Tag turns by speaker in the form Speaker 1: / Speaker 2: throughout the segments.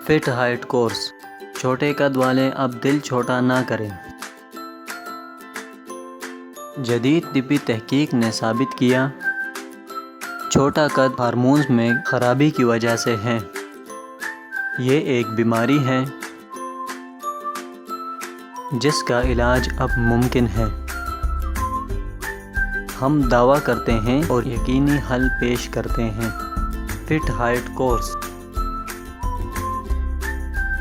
Speaker 1: Feet height course. छोटे कद वाले अब दिल छोटा ना करें। जदीद तिब्बी तहकीक ने साबित किया छोटा कद हार्मोन्स में ख़राबी की वजह से है। ये एक बीमारी है जिसका इलाज अब मुमकिन है। हम दावा करते हैं और यकीनी हल पेश करते हैं। फिट हाइट कोर्स,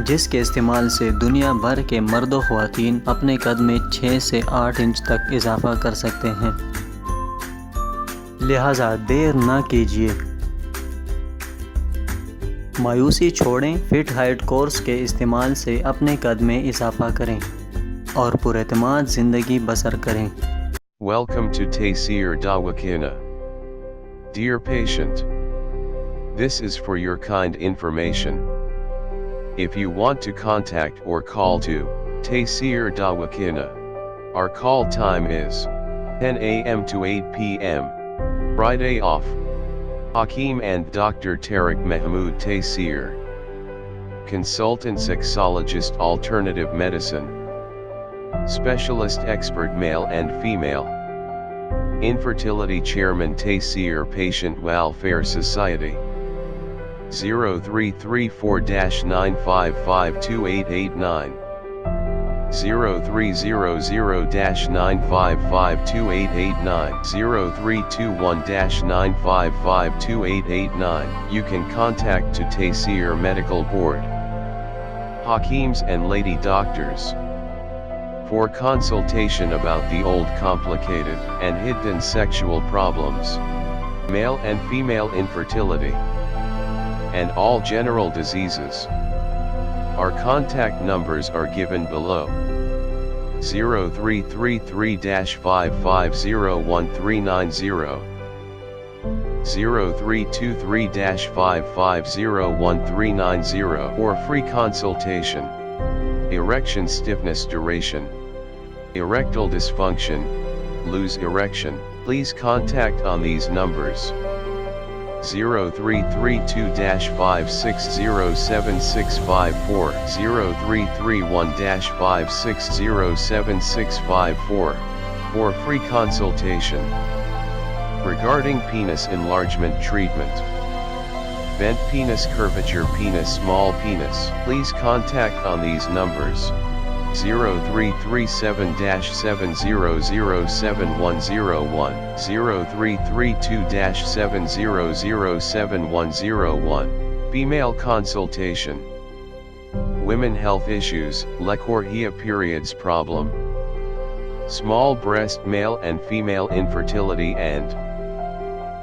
Speaker 1: जिसके इस्तेमाल से दुनिया भर के मर्द ख़वातीन अपने कद में 6 से 8 इंच तक इजाफ़ा कर सकते हैं। लिहाजा देर ना कीजिए, मायूसी छोड़ें। फिट हाइट कोर्स के इस्तेमाल से अपने कद में इजाफ़ा करें और पुरएतमाद ज़िंदगी बसर करें।
Speaker 2: Welcome to Taysir Dawakina. Dear patient, this is for your kind information. If you want to contact or call to Taysir Dawakina, our call time is 10 a.m. to 8 p.m. Friday off. Hakeem and Dr. Tariq Mahmood Taysir, consultant sexologist, alternative medicine, specialist expert male and female, infertility chairman Taysir Patient Welfare Society, 0334-9552889, 0300-9552889, 0321-9552889. You can contact to Taysir Medical Board, Hakeems and Lady Doctors, for consultation about the old complicated and hidden sexual problems, male and female infertility, and all general diseases. Our contact numbers are given below: 0333-5501390, 0323-5501390 for free consultation. Erection stiffness, duration, erectile dysfunction, lose erection. Please contact on these numbers: 0332-5607654, 0331-5607654, for free consultation. Regarding penis enlargement treatment, bent penis, curvature penis, small penis, please contact on these numbers: 0337-7007101, 0332-7007101. Female consultation, women health issues, lechorrhea, periods problem, small breast, male and female infertility, and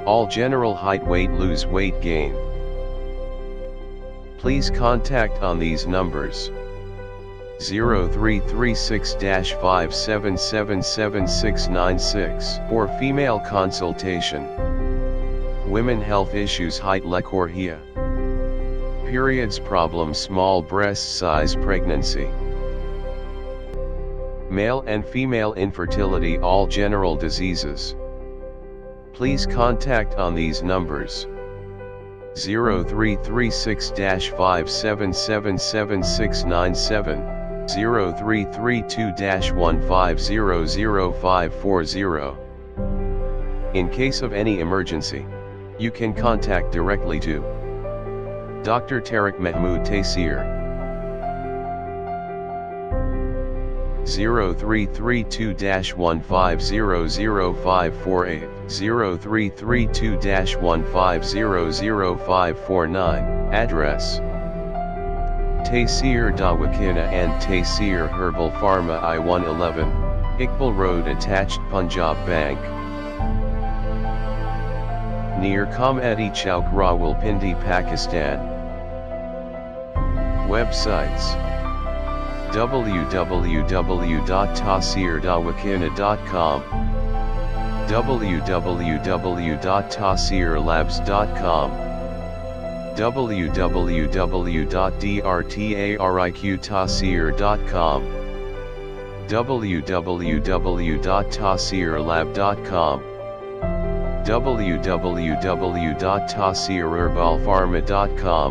Speaker 2: all general height, weight, lose weight gain. Please contact on these numbers: 0336-5777696 for female consultation, women health issues, height, lechorrhea, periods problem, small breast size, pregnancy, male and female infertility, all general diseases. Please contact on these numbers: 0336-5777697, 0332-1500540. In case of any emergency, you can contact directly to Dr. Tariq Mahmood Taysir, 0332-1500548, 0332-1500549. Address: Taysir Dawakina and Taysir Herbal Pharma, I-111, Iqbal Road, attached Punjab Bank, near Comedy Chowk, Rawalpindi, Pakistan. Websites: www.taysirdawakina.com, www.taysirlabs.com, www.drtariqtaysir.com, www.taysirlab.com, www.taysirherbalpharma.com.